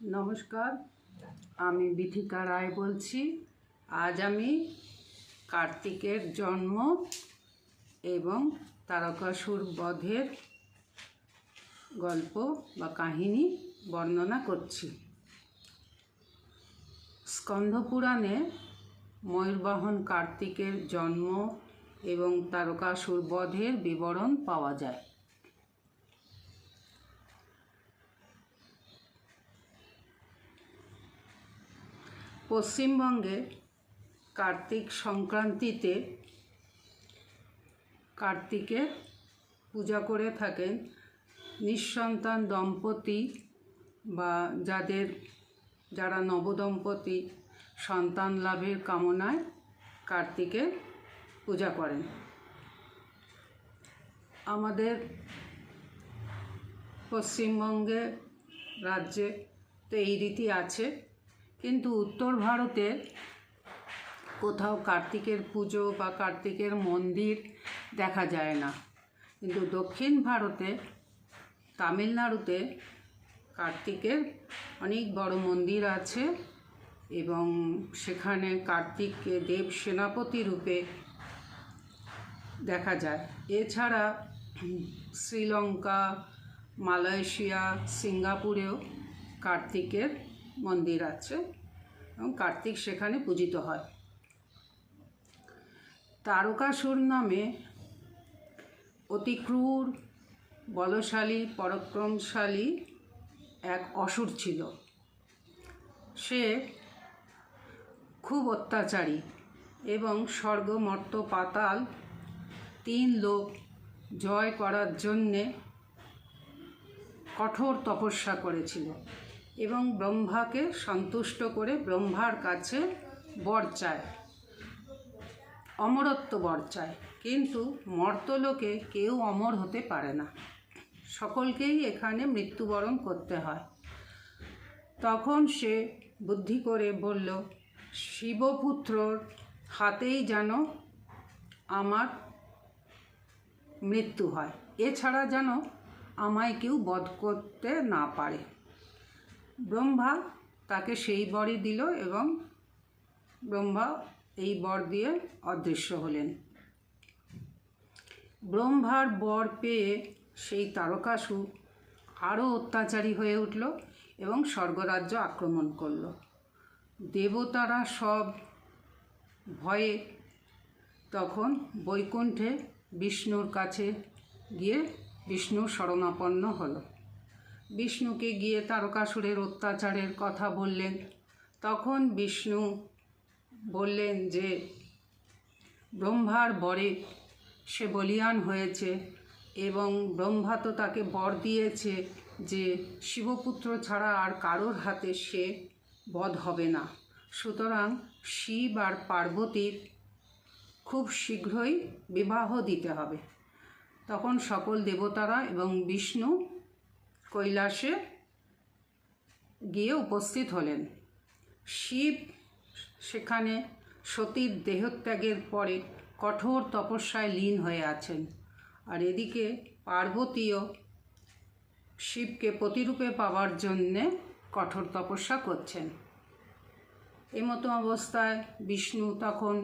নমস্কার, আমি বিথিকা রায় বলছি। আজ আমি কার্তিকের জন্ম এবং তারকাসুর বধের গল্প বা কাহিনী বর্ণনা করছি। স্কন্ধপুরাণে ময়ূরবাহন কার্তিকের জন্ম এবং তারকাসুর বধের বিবরণ পাওয়া যায়। পশ্চিমবঙ্গে কার্তিক সংক্রান্তিতে কার্তিকের পূজা করে থাকেন নিঃসন্তান দম্পতি বা যারা নবদম্পতি সন্তান লাভের কামনায় কার্তিকের পূজা করেন। আমাদের পশ্চিমবঙ্গে রাজ্যে তো এই রীতি আছে, কিন্তু উত্তর ভারতে কোথাও কার্তিকের পুজো বা কার্তিকের মন্দির দেখা যায় না। কিন্তু দক্ষিণ ভারতে তামিলনাড়ুতে কার্তিকের অনেক বড় মন্দির আছে এবং সেখানে কার্তিককে দেব সেনাপতি রূপে দেখা যায়। এছাড়া শ্রীলঙ্কা, মালয়েশিয়া, সিঙ্গাপুরেও কার্তিকের মন্দির আছে এবং কার্তিক সেখানে পূজিত হয়। তারকাসুর নামে অতি ক্রূর, বলশালী, পরাক্রমশালী এক অসুর ছিল। সে খুব অত্যাচারী এবং স্বর্গ, মর্ত্য, পাতাল 3 লোক জয় করার জন্যে কঠোর তপস্যা করেছিল এবং ব্রহ্মাকে সন্তুষ্ট করে ব্রহ্মার কাছে বর চায়, অমরত্ব বর চায়। কিন্তু মর্তলোকে কেউ অমর হতে পারে না, সকলকেই এখানে মৃত্যুবরণ করতে হয়। তখন সে বুদ্ধি করে বলল, শিবপুত্রর হাতেই যেন আমার মৃত্যু হয়, এছাড়া যেন আমায় কেউ বধ করতে না পারে। ব্রহ্মা তাকে সেই বরই দিল এবং ব্রহ্মা এই বর দিয়ে অদৃশ্য হলেন। ব্রহ্মার বর পেয়ে সেই তারকাসুর আরও অত্যাচারী হয়ে উঠল এবং স্বর্গরাজ্য আক্রমণ করল। দেবতারা সব ভয়ে তখন বৈকুণ্ঠে বিষ্ণুর কাছে গিয়ে বিষ্ণুর শরণাপন্ন হলো। বিষ্ণুকে গিয়ে তারকাসুরের অত্যাচারের কথা বললেন। তখন বিষ্ণু বললেন যে ব্রহ্মার বরে সে বলীয়ান হয়েছে এবং ব্রহ্মা তো তাকে বর দিয়েছে যে শিবপুত্র ছাড়া আর কারোর হাতে সে বধ হবে না। সুতরাং শিব আর পার্বতীর খুব শীঘ্রই বিবাহ দিতে হবে। তখন সকল দেবতারা এবং বিষ্ণু কৈলাসে গিয়ে উপস্থিত হলেন। শিব সেখানে সতীর দেহত্যাগের পরে কঠোর তপস্যায় লীন হয়ে আছেন, আর এদিকে পার্বতীও শিবকে প্রতিরূপে পাওয়ার জন্যে কঠোর তপস্যা করছেন। এমতো অবস্থায় বিষ্ণু তখন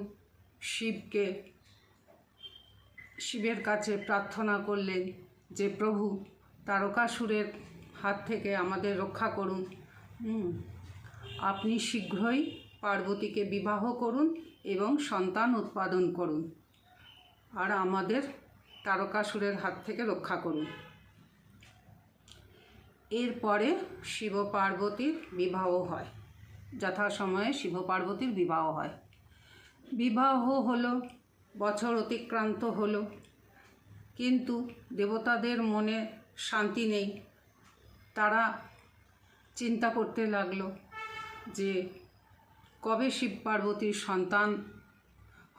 শিবের কাছে প্রার্থনা করলেন যে প্রভু, তারকাসুরের হাত থেকে আমাদের রক্ষা করুন। আপনি শীঘ্রই পার্বতীকে বিবাহ করুন এবং সন্তান উৎপাদন করুন আর আমাদের তারকাসুরের হাত থেকে রক্ষা করুন। এরপরে শিব পার্বতীর বিবাহ হয়, যথাসময়ে শিব পার্বতীর বিবাহ হয়। বিবাহ হলো, বছর অতিক্রান্ত হলো, কিন্তু দেবতাদের মনে শান্তি নেই। তারা চিন্তা করতে লাগলো যে কবে শিব পার্বতীর সন্তান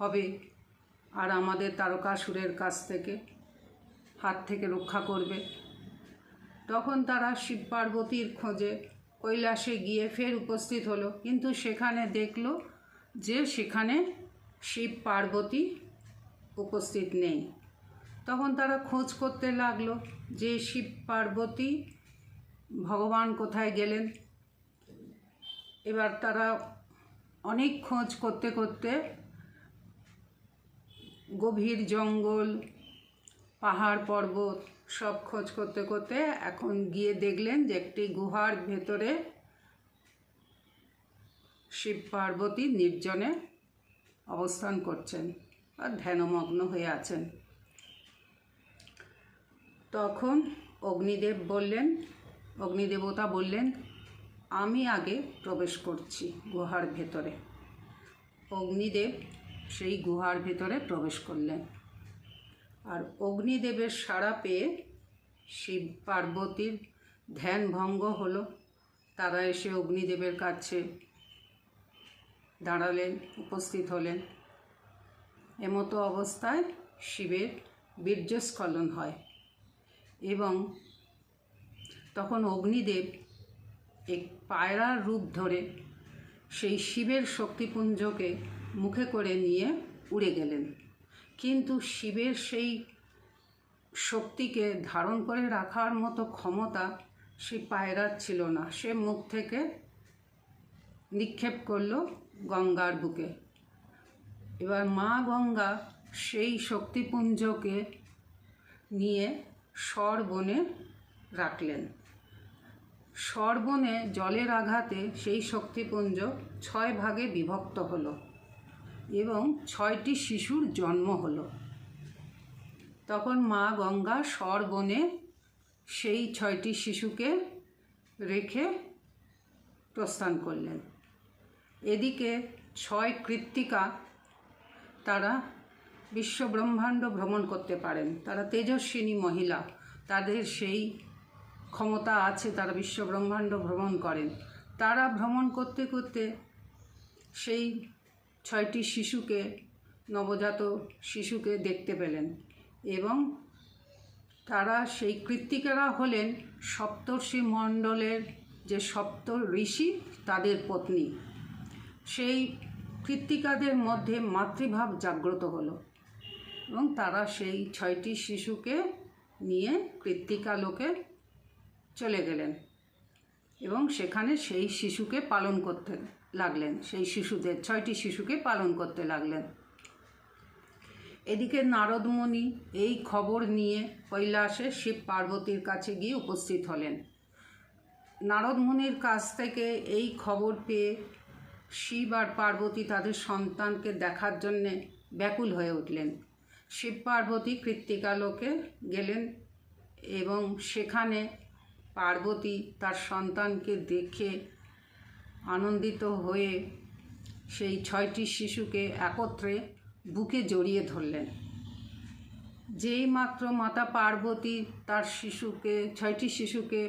হবে আর আমাদের তারকাসুরের হাত থেকে রক্ষা করবে। তখন তারা শিব পার্বতীর খোঁজে কৈলাসে গিয়ে ফের উপস্থিত হলো, কিন্তু সেখানে দেখল যে সেখানে শিব পার্বতী উপস্থিত নেই। তখন তারা খোঁজ করতে লাগলো যে শিব পার্বতী ভগবান কোথায় গেলেন। এবার তারা অনেক খোঁজ করতে করতে গভীর জঙ্গল, পাহাড় পর্বত সব খোঁজ করতে করতে এখন গিয়ে দেখলেন যে একটি গুহার ভেতরে শিব পার্বতী নির্জনে অবস্থান করছেন আর ধ্যানমগ্ন হয়ে আছেন। তখন অগ্নিদেবতা বললেন, আমি আগে প্রবেশ করছি গুহার ভেতরে। অগ্নিদেব সেই গুহার ভেতরে প্রবেশ করলেন, আর অগ্নিদেবের সাড়া পেয়ে শিব পার্বতীর ধ্যান ভঙ্গ হলো। তারা এসে অগ্নিদেবের কাছে দাঁড়ালেন, উপস্থিত হলেন। এমতো অবস্থায় শিবের বীর্যস্খলন হয় এবং তখন অগ্নিদেব এক পায়রার রূপ ধরে সেই শিবের শক্তিপুঞ্জকে মুখে করে নিয়ে উড়ে গেলেন। কিন্তু শিবের সেই শক্তিকে ধারণ করে রাখার মতো ক্ষমতা সেই পায়রার ছিল না। সে মুখ থেকে নিক্ষেপ করল গঙ্গার বুকে। এবার মা গঙ্গা সেই শক্তিপুঞ্জকে নিয়ে স্বরবনে রাখলেন। স্বরবনে জলের আঘাতে সেই শক্তিপুঞ্জ 6 ভাগে বিভক্ত হলো এবং 6টি শিশুর জন্ম হলো। তখন মা গঙ্গা স্বরবনে সেই 6টি শিশুকে রেখে প্রস্থান করলেন। এদিকে 6 কৃত্তিকা তারা বিশ্বব্রহ্মাণ্ড ভ্রমণ করতে পারেন। তারা তেজস্বিনী মহিলা, তাদের সেই ক্ষমতা আছে, তারা বিশ্বব্রহ্মাণ্ড ভ্রমণ করেন। তারা ভ্রমণ করতে করতে সেই 6টি শিশুকে, নবজাত শিশুকে দেখতে পেলেন এবং তারা সেই কৃত্তিকারা হলেন সপ্তর্ষি মণ্ডলের যে সপ্ত ঋষি, তাদের পত্নী। সেই কৃত্তিকাদের মধ্যে মাতৃভাব জাগ্রত হলো এবং তারা সেই 6টি শিশুকে নিয়ে কৃত্তিকা লোকে চলে গেলেন এবং সেখানে সেই শিশুকে পালন করতে লাগলেন। সেই শিশুদের 6টি শিশুকে পালন করতে লাগলেন। এদিকে নারদমুনি এই খবর নিয়ে কৈলাসে শিব পার্বতীর কাছে গিয়ে উপস্থিত হলেন। নারদমুনির কাছ থেকে এই খবর পেয়ে শিব আর পার্বতী তাদের সন্তানকে দেখার জন্যে ব্যাকুল হয়ে উঠলেন। শিব পার্বতী কৃত্তিকা লোকে গেলেন এবং সেখানে পার্বতী তার সন্তানকে দেখে আনন্দিত হয়ে সেই 6টি শিশুকে একত্রে বুকে জড়িয়ে ধরলেন। যেই মাত্র মাতা পার্বতী তার 6টি শিশুকে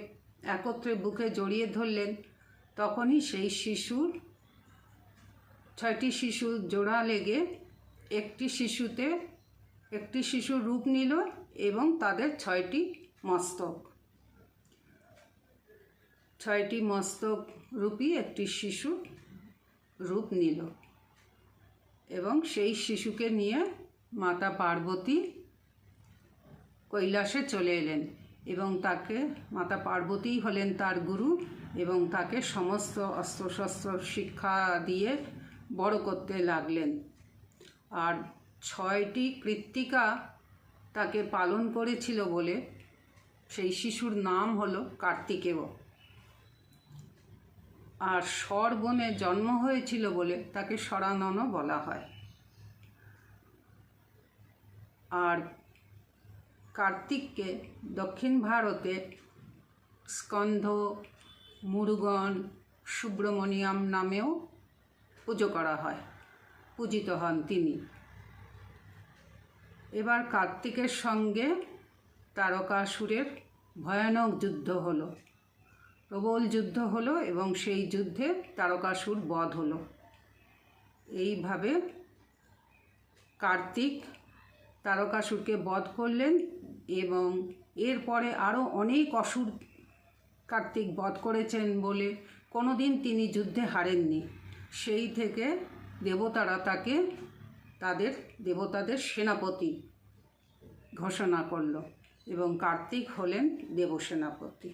একত্রে বুকে জড়িয়ে ধরলেন, তখনই সেই 6টি শিশুর জোড়া লেগে একটি শিশুর রূপ নিল এবং তাদের 6টি মস্তক রূপী একটি শিশু রূপ নিল এবং সেই শিশুকে নিয়ে মাতা পার্বতী কৈলাসে চলে এলেন এবং তাকে, মাতা পার্বতীই হলেন তার গুরু এবং তাকে সমস্ত অস্ত্রশস্ত্র শিক্ষা দিয়ে বড় করতে লাগলেন। আর 6টি কৃত্তিকা তাকে পালন করেছিল বলে সেই শিশুর নাম হলো কার্তিকেয়। আর স্বরবনে জন্ম হয়েছিল বলে তাকে স্বরাননও বলা হয়। আর কার্তিককে দক্ষিণ ভারতে স্কন্ধ, মুরুগন, সুব্রমণিয়াম নামেও পুজো করা হয়, পূজিত হন তিনি। এবার কার্তিকের সঙ্গে তারকাসুরের ভয়ানক যুদ্ধ হলো, প্রবল যুদ্ধ হলো এবং সেই যুদ্ধে তারকাসুর বধ হলো। এইভাবে কার্তিক তারকাসুরকে বধ করলেন এবং এরপরে আরও অনেক অসুর কার্তিক বধ করেছেন বলে কোনো দিন তিনি যুদ্ধে হারেননি। সেই থেকে দেবতারা তাকে দেবতাদের সেনাপতি ঘোষণা করল এবং কার্তিক হলেন দেবসেনাপতি।